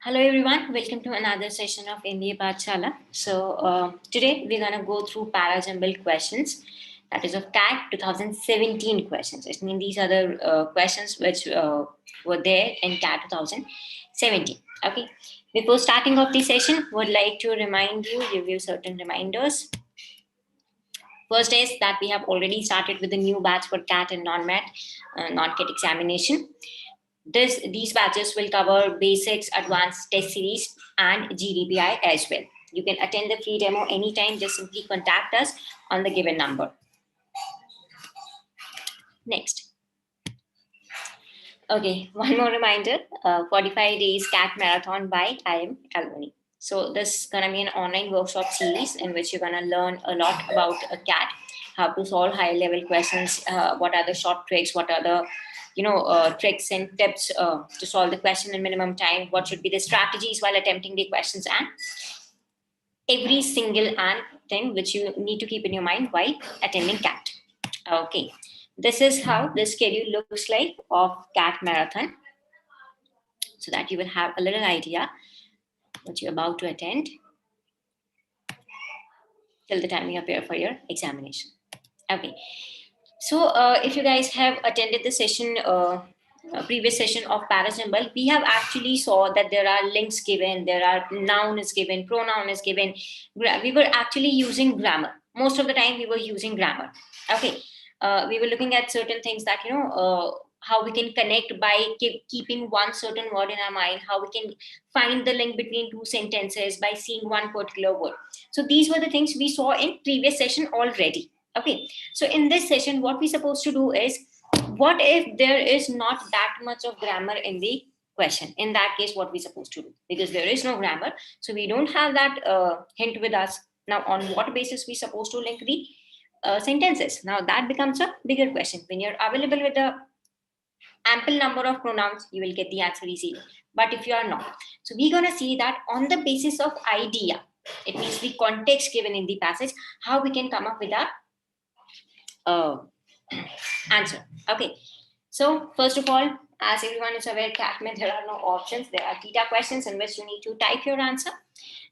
Hello everyone, welcome to another session of MBA Pathshala. So today we're going to go through Jumble questions, that is of CAT 2017 questions. I mean these are the questions which were there in CAT 2017. Okay, before starting off the session, would like to give you certain reminders. First is that we have already started with the new batch for CAT and non-CAT examination. These batches will cover basics, advanced test series, and GDPI as well. You can attend the free demo anytime. Just simply contact us on the given number. Next. Okay, one more reminder, 45 days CAT marathon by IM Albany. So this is going to be an online workshop series in which you're going to learn a lot about a CAT, how to solve high level questions, what are the short tricks, what are the tricks and tips to solve the question in minimum time, what should be the strategies while attempting the questions, and every single thing which you need to keep in your mind while attending CAT. Okay, this is how the schedule looks like of CAT marathon, so that you will have a little idea what you're about to attend till the time you appear for your examination. Okay, so if you guys have attended the session, previous session of Jumble, we have actually saw that there are links given, there are noun is given, pronoun is given. We were actually using grammar. Most of the time we were using grammar. Okay, we were looking at certain things that, how we can connect by keeping one certain word in our mind, how we can find the link between two sentences by seeing one particular word. So these were the things we saw in previous session already. Okay, so in this session, what we're supposed to do is, what if there is not that much of grammar in the question? In that case, what we're supposed to do? Because there is no grammar, so we don't have that hint with us. Now, on what basis we're supposed to link the sentences? Now, that becomes a bigger question. When you're available with a ample number of pronouns, you will get the answer easily. But if you are not, so we're going to see that on the basis of idea, it means the context given in the passage, how we can come up with a answer. Okay, so first of all, as everyone is aware, CAT-med, there are no options. There are theta questions in which you need to type your answer.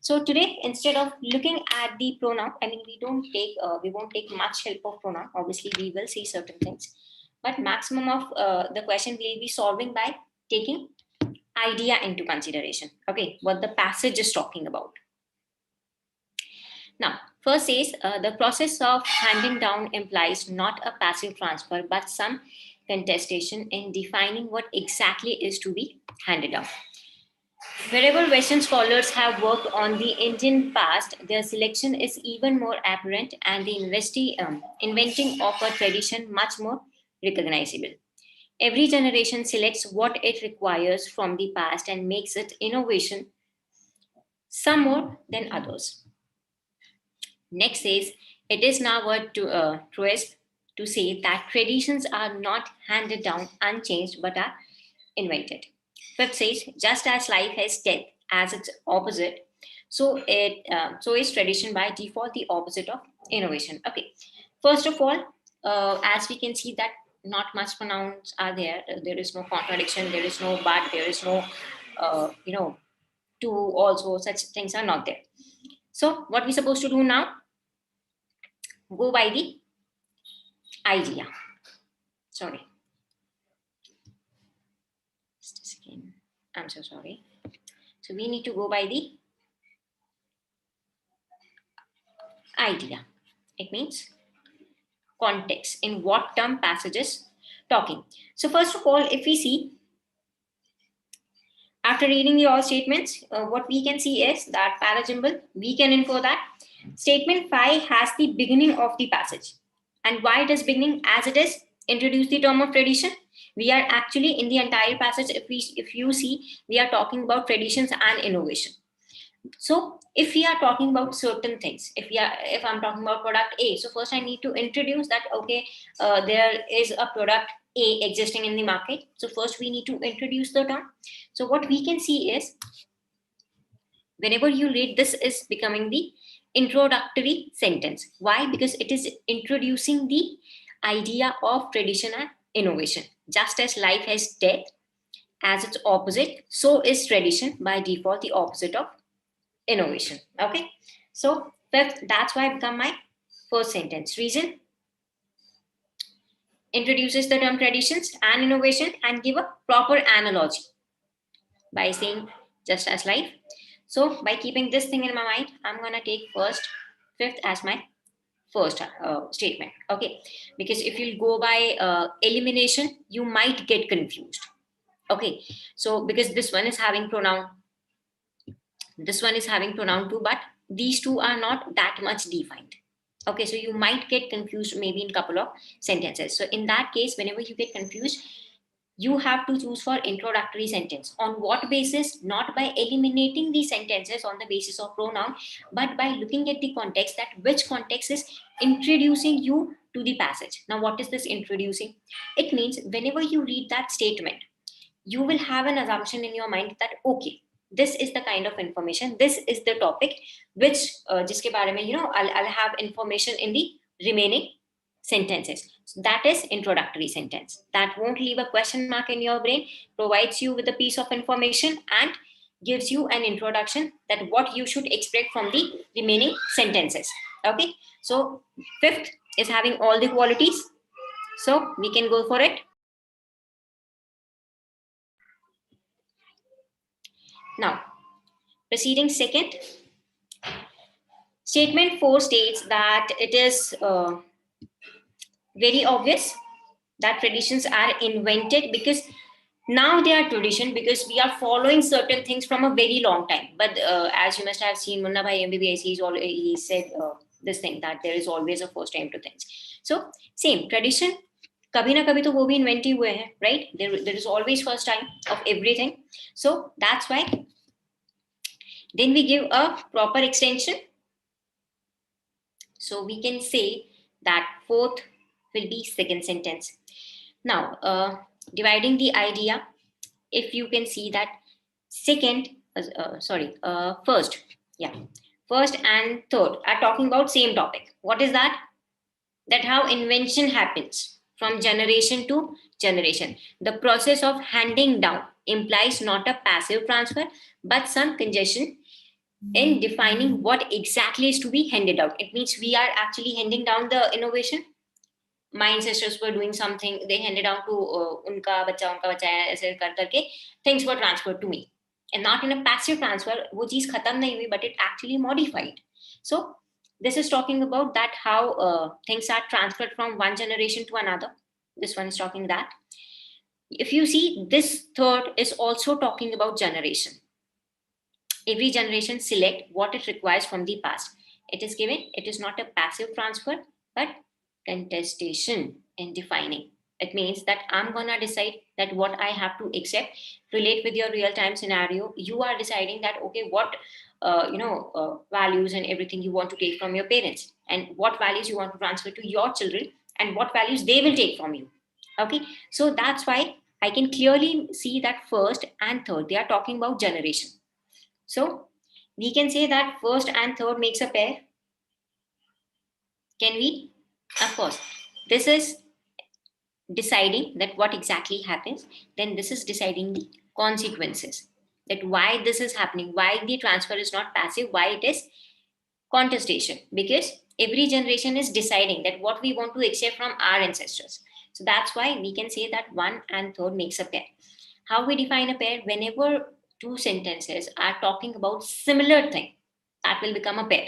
So today, instead of looking at the pronoun, I mean, we won't take much help of pronoun. Obviously, we will see certain things, but maximum of the question we'll be solving by taking idea into consideration. Okay, what the passage is talking about. Now, first is the process of handing down implies not a passive transfer, but some contestation in defining what exactly is to be handed down. Wherever Western scholars have worked on the Indian past, their selection is even more apparent and the inventing of a tradition much more recognizable. Every generation selects what it requires from the past and makes it innovation, some more than others. Next is, it is now a truist to say that traditions are not handed down unchanged but are invented. Fifth says, just as life has death as its opposite, so is tradition by default the opposite of innovation. Okay, first of all, as we can see that not much pronouns are there. There is no contradiction. There is no but. There is no, to also. Such things are not there. So what we supposed to do now? Go by the idea. Sorry. Just a second. I'm so sorry. So we need to go by the idea. It means context, in what term passage is talking. So first of all, if we see, after reading the all statements, what we can see is that Jumble, we can infer that statement 5 has the beginning of the passage. And why it is beginning? As it is introduce the term of tradition. We are actually in the entire passage, if you see, we are talking about traditions and innovation. So if we are talking about certain things, if I'm talking about product A, so first I need to introduce that, okay, there is a product A existing in the market. So first we need to introduce the term. So what we can see is, whenever you read this is becoming the introductory sentence. Why? Because it is introducing the idea of tradition and innovation. Just as life has death, as its opposite, so is tradition by default the opposite of innovation. Okay, so fifth, that's why I become my first sentence. Reason: introduces the term traditions and innovation and give a proper analogy by saying just as life. So by keeping this thing in my mind, I'm gonna take first, fifth as my first statement. Okay, because if you go by elimination, you might get confused. Okay, so because this one is having pronoun too, but these two are not that much defined. Okay, so you might get confused maybe in couple of sentences. So in that case, whenever you get confused, you have to choose for introductory sentence. On what basis? Not by eliminating the sentences on the basis of pronoun, but by looking at the context, that which context is introducing you to the passage. Now, what is this introducing? It means whenever you read that statement, you will have an assumption in your mind that, okay, this is the kind of information, this is the topic which jiske bare mein, I'll have information in the remaining sentences. So that is introductory sentence. That won't leave a question mark in your brain, provides you with a piece of information and gives you an introduction that what you should expect from the remaining sentences. Okay, so fifth is having all the qualities, so we can go for it. Now, proceeding second, statement 4 states that it is very obvious that traditions are invented because now they are tradition because we are following certain things from a very long time. But as you must have seen, Munna Bhai MBBS, he said this thing that there is always a first time to things. So same tradition, कभी ना कभी तो वो भी invent ही हुए हैं, right? There is always first time of everything. So that's why then we give a proper extension. So we can say that fourth will be second sentence. Now, dividing the idea, if you can see that first, yeah, first and third are talking about same topic. What is that? That how invention happens from generation to generation. The process of handing down implies not a passive transfer, but some congestion in defining what exactly is to be handed out. It means we are actually handing down the innovation. My ancestors were doing something, they handed down to unka bacha aise kar karke things were transferred to me, and not in a passive transfer. वो चीज खत्म नहीं हुई, but it actually modified. So this is talking about that how things are transferred from one generation to another. This one is talking that. If you see, this third is also talking about generation. Every generation select what it requires from the past. It is given, it is not a passive transfer, but contestation in defining. It means that I'm gonna decide that what I have to accept, relate with your real time scenario. You are deciding that, okay, what values and everything you want to take from your parents, and what values you want to transfer to your children, and what values they will take from you. Okay, so that's why I can clearly see that first and third, they are talking about generation. So we can say that first and third makes a pair. Can we? Of course. This is deciding that what exactly happens. Then this is deciding the consequences. That why this is happening, why the transfer is not passive, why it is contestation. Because every generation is deciding that what we want to accept from our ancestors. So that's why we can say that one and third makes a pair. How we define a pair? Whenever two sentences are talking about similar thing, that will become a pair.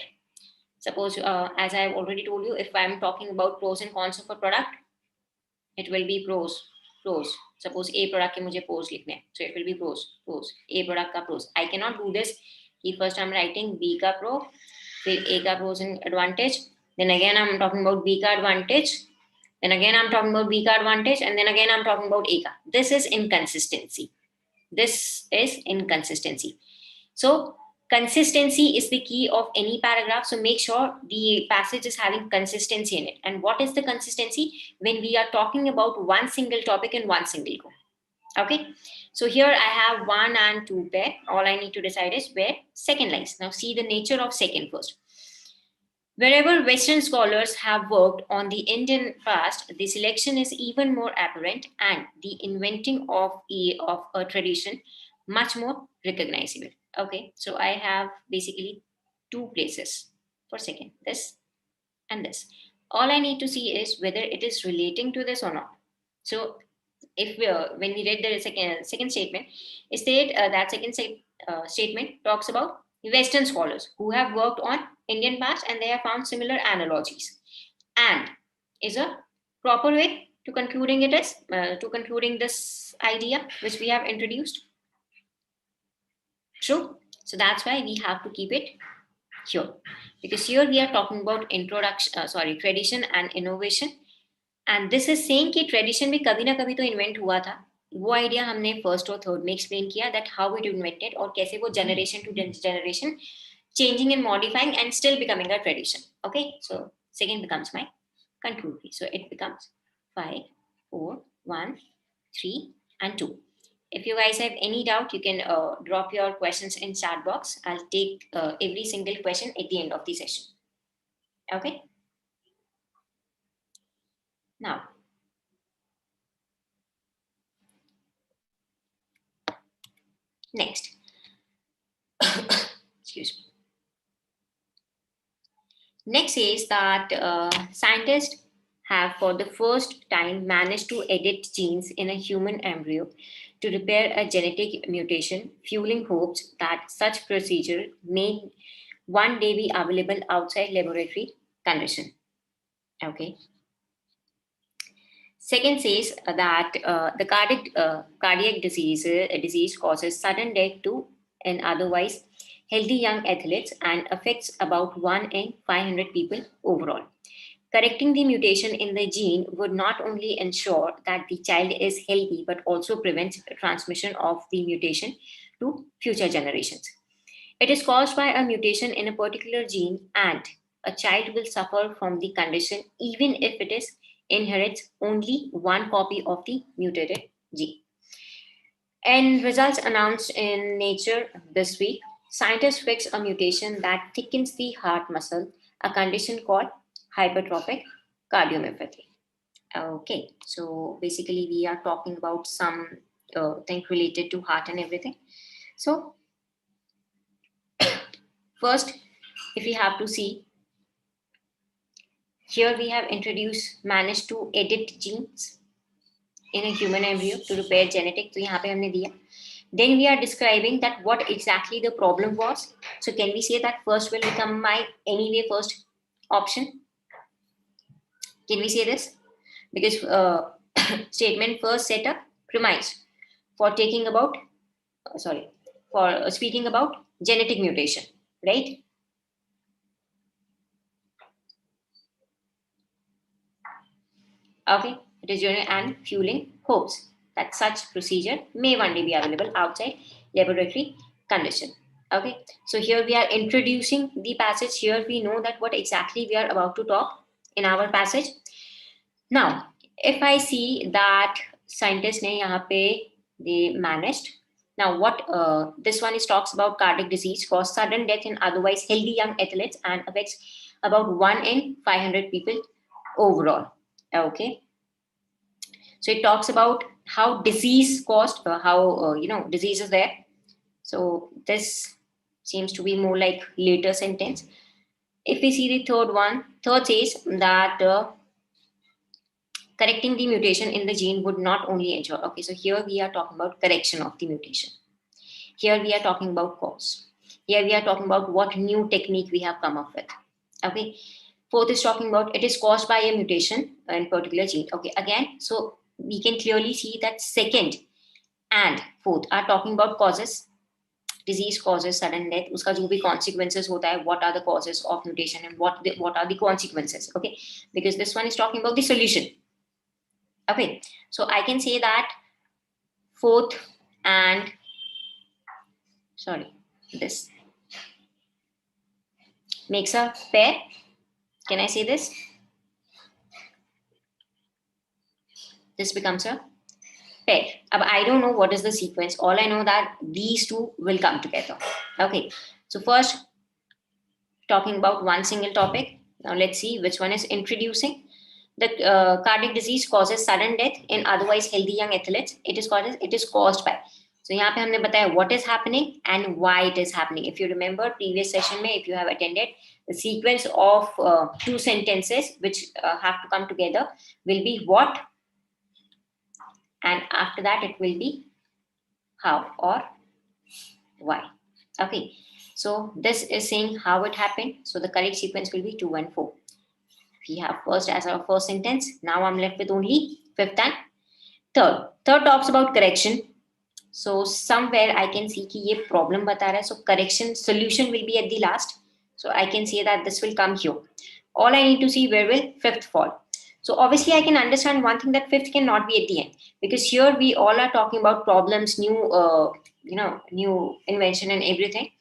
Suppose, as I have already told you, if I'm talking about pros and cons of a product, it will be pros. Suppose A product के मुझे pros लिखने हैं, so it will be pros. A product का pros. I cannot do this कि first I'm writing B का pro, फिर A का pros and advantage, then again I'm talking about B का advantage, then again I'm talking about B का advantage, and then again I'm talking about A का. This is inconsistency. So consistency is the key of any paragraph. So make sure the passage is having consistency in it. And what is the consistency? When we are talking about one single topic in one single go. Okay, so here I have 1 and 2 pair. All I need to decide is where second lies. Now see the nature of second first. Wherever Western scholars have worked on the Indian past, the selection is even more apparent and the inventing of a tradition much more recognizable. Okay, so I have basically two places for second, this and this. All I need to see is whether it is relating to this or not. So if we, when we read the second statement, it said that statement talks about Western scholars who have worked on Indian past and they have found similar analogies, and is a proper way to concluding it is to concluding this idea which we have introduced. True. So that's why we have to keep it here, because here we are talking about tradition and innovation. And this is saying कि tradition भी कभी ना कभी तो invent हुआ था. वो idea हमने फर्स्ट और थर्ड में एक्सप्लेन किया दैट हाउ इट इन्वेंटेड और कैसे वो generation to generation changing and modifying and still becoming a tradition. Okay, so second becomes my conclusion. So it becomes 5, 4, 1, 3, and 2. If you guys have any doubt, you can drop your questions in chat box. I'll take every single question at the end of the session. Okay. Now, next. Excuse me. Next is that scientists have for the first time managed to edit genes in a human embryo to repair a genetic mutation, fueling hopes that such procedure may one day be available outside laboratory condition. Okay. Second says that the cardiac disease causes sudden death to an otherwise healthy young athletes and affects about 1 in 500 people overall. Correcting the mutation in the gene would not only ensure that the child is healthy but also prevents transmission of the mutation to future generations. It is caused by a mutation in a particular gene, and a child will suffer from the condition even if it is inherits only one copy of the mutated gene. And results announced in Nature this week, scientists fix a mutation that thickens the heart muscle, a condition called hypertrophic cardiomyopathy. Okay, so basically we are talking about some thing related to heart and everything. So first, if we have to see, here we have managed to edit genes in a human embryo to repair genetics. So यहाँ पे हमने दिया. Then we are describing that what exactly the problem was. So can we say that first will become my anyway first option? Can we say this? Because statement first set up premise for taking about for speaking about genetic mutation, right? Okay, it is and fueling hopes that such procedure may one day be available outside laboratory condition. Okay, so here we are introducing the passage. Here we know that what exactly we are about to talk in our passage. Now, if I see that scientists ne yahan pe they managed. Now, what this one is talks about cardiac disease cause sudden death in otherwise healthy young athletes and affects about 1 in 500 people overall. Okay, so it talks about how disease caused, disease is there. So this seems to be more like later sentence. If we see the third says that correcting the mutation in the gene would not only ensure. Okay, so here we are talking about correction of the mutation. Here we are talking about cause. Here we are talking about what new technique we have come up with. Okay. Fourth is talking about it is caused by a mutation in particular gene. Okay, again, so we can clearly see that second and fourth are talking about causes. Disease causes sudden death. Uska jo bhi consequences hota hai, what are the causes of mutation and what are the consequences. Okay, because this one is talking about the solution. Okay, so I can say that fourth and this makes a pair. Can I say this? This becomes a pair. I don't know what is the sequence. All I know that these two will come together. Okay. So first, talking about one single topic. Now let's see which one is introducing. The cardiac disease causes sudden death in otherwise healthy young athletes. It is caused by. So यहाँ पे हमने बताया what is happening and why it is happening. If you remember previous session में, if you have attended, the sequence of two sentences which have to come together will be what, and after that it will be how or why. Okay, so this is saying how it happened. So the correct sequence will be 2 and 4. We have first as our first sentence. Now I'm left with only fifth and third. Third talks about correction. So somewhere I can see कि ये problem बता रहा है. So correction solution will be at the last. So I can say that this will come here. All I need to see where will fifth fall. So obviously I can understand one thing, that fifth cannot be at the end, because here we all are talking about problems, new invention and everything.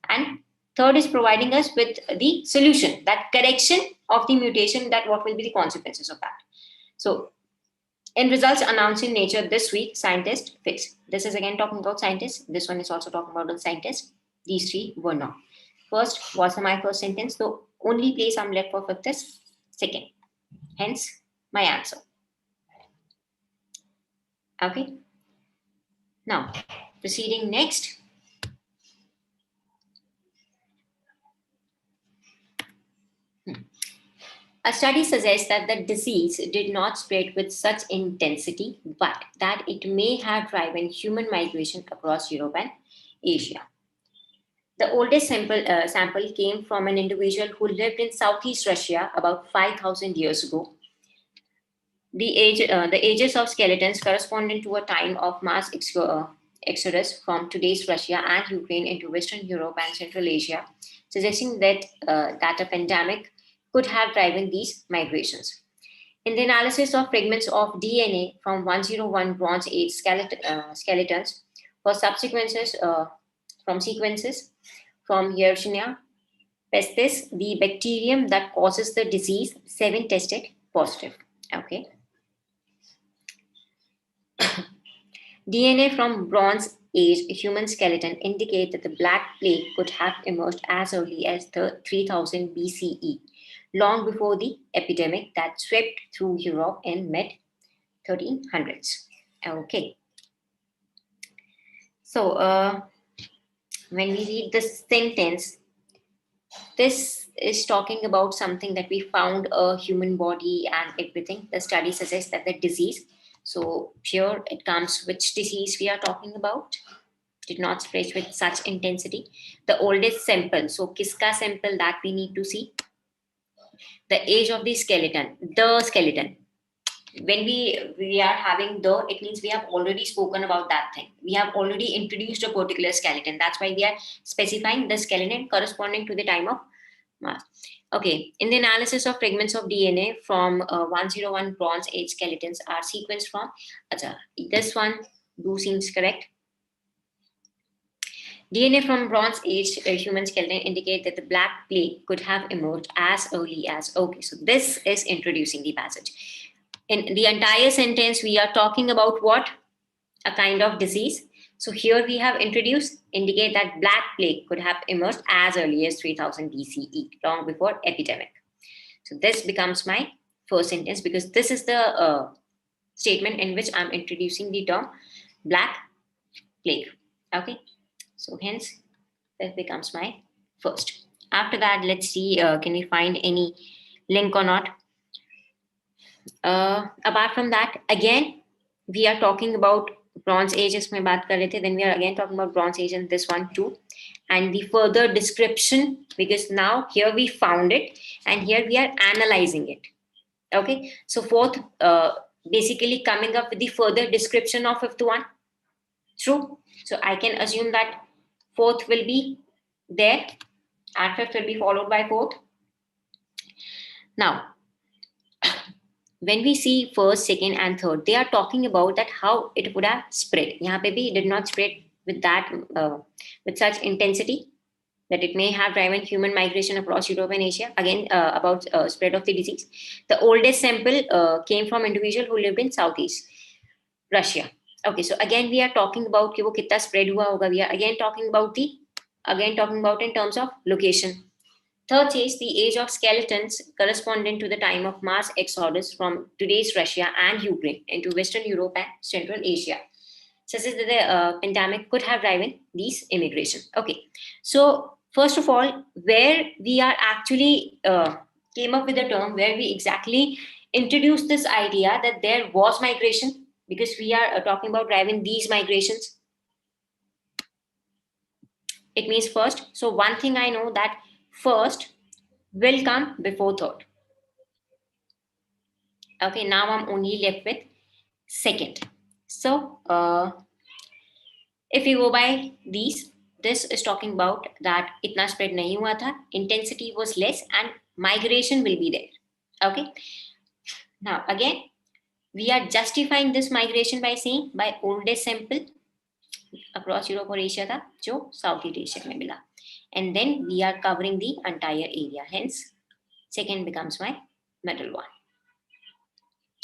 And third is providing us with the solution, that correction of the mutation, that what will be the consequences of that. So in results announced in Nature this week, scientists fix. This is again talking about scientists. This one is also talking about the scientists. These three were not. First was my first sentence. The only place I'm left for fifth is second. Hence my answer. Okay. Now proceeding next. A study suggests that the disease did not spread with such intensity, but that it may have driven human migration across Europe and Asia. The oldest sample came from an individual who lived in Southeast Russia about 5,000 years ago. The ages of skeletons corresponded to a time of mass exodus from today's Russia and Ukraine into Western Europe and Central Asia, suggesting that a pandemic could have driven these migrations. In the analysis of fragments of DNA from 101 Bronze Age skeletons for sequences from Yersinia pestis, the bacterium that causes the disease, 7 tested positive. Okay. DNA from Bronze Age human skeleton indicate that the Black Plague could have emerged as early as 3000 BCE, long before the epidemic that swept through Europe in mid-1300s. Okay. So, when we read this sentence, this is talking about something that we found a human body and everything. The study suggests that the disease, so here it comes which disease we are talking about, did not spread with such intensity. The oldest sample, so kiska sample that we need to see. The age of the skeleton. When we are having it means we have already spoken about that thing. We have already introduced a particular skeleton. That's why we are specifying the skeleton corresponding to the time of mass. Okay, in the analysis of fragments of DNA from 101 Bronze Age skeletons are sequenced from, this one seems correct. DNA from Bronze Age human skeleton indicate that the Black Plague could have emerged as early as, okay, so this is introducing the passage. In the entire sentence, we are talking about what? A kind of disease. So here we have introduced, indicate that Black Plague could have emerged as early as 3000 BCE, long before epidemic. So this becomes my first sentence, because this is the statement in which I'm introducing the term Black Plague. Okay. So hence, that becomes my first. After that, let's see, can we find any link or not? Apart from that, again, we are talking about Bronze Age, then we are again talking about Bronze Age and this one too. And the further description, because now here we found it and here we are analyzing it. Okay, so fourth, basically coming up with the further description of fifth one. True. So I can assume that fourth will be there and fifth will be followed by fourth. Now, when we see first, second, and third, they are talking about that how it would have spread. Yahan pe bhi it did not spread with that with such intensity that it may have driven human migration across Europe and Asia. Again, about spread of the disease. The oldest sample came from individual who lived in Southeast Russia. Okay, so again we are talking about कि वो कितना spread हुआ होगा. We are again talking about in terms of location. Third says the age of skeletons corresponding to the time of mass exodus from today's Russia and Ukraine into Western Europe and Central Asia. Such as that the pandemic could have driven these immigration. Okay, so first of all, where we are actually came up with a term where we exactly introduced this idea that there was migration, because we are talking about driving these migrations. It means first. So one thing I know that first will come before third. Okay, now I'm only left with second. So if you go by these, this is talking about that itna spread nahi hua tha, intensity was less and migration will be there. Okay. Now again, we are justifying this migration by saying by oldest sample across Europe or Asia tha, jo Southeast Asia mein mila. And then we are covering the entire area. Hence, second becomes my middle one.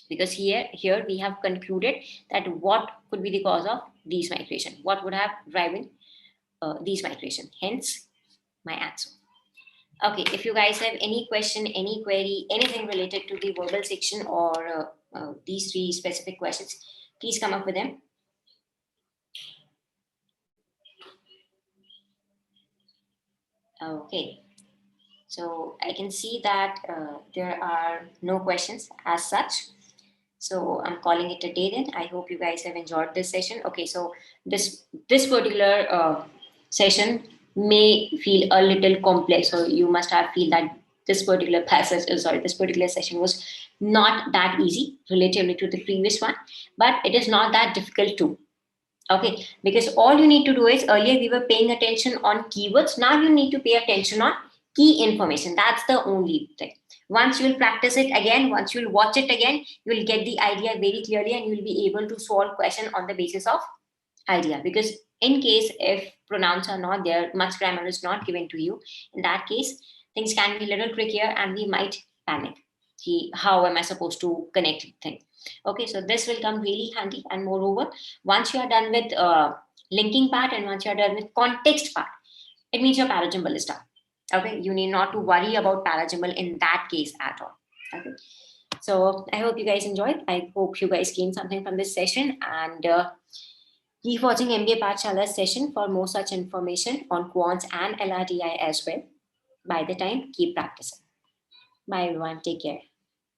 Because here we have concluded that what could be the cause of these migration, what would have driven these migration, hence my answer. Okay, if you guys have any question, any query, anything related to the verbal section or these three specific questions, please come up with them. Okay, so I can see that there are no questions as such. So I'm calling it a day then. I hope you guys have enjoyed this session. Okay, so this particular session may feel a little complex, or you must have feel that this particular this particular session was not that easy relatively to the previous one, but it is not that difficult too. Okay, because all you need to do is, earlier we were paying attention on keywords, now you need to pay attention on key information. That's the only thing. Once you will practice it again, once you will watch it again, you will get the idea very clearly and you will be able to solve question on the basis of idea. Because in case if pronouns are not there, much grammar is not given to you, in that case things can be a little trickier and we might panic. How am I supposed to connect things? Okay, so this will come really handy. And moreover, once you are done with linking part and once you are done with context part, it means your parajumble is done. Okay, you need not to worry about parajumble in that case at all. Okay, so I hope you guys enjoyed. I hope you guys gained something from this session, and keep watching MBA Pathshala's session for more such information on quants and LRDI as well. By the time, keep practicing. Bye everyone, take care.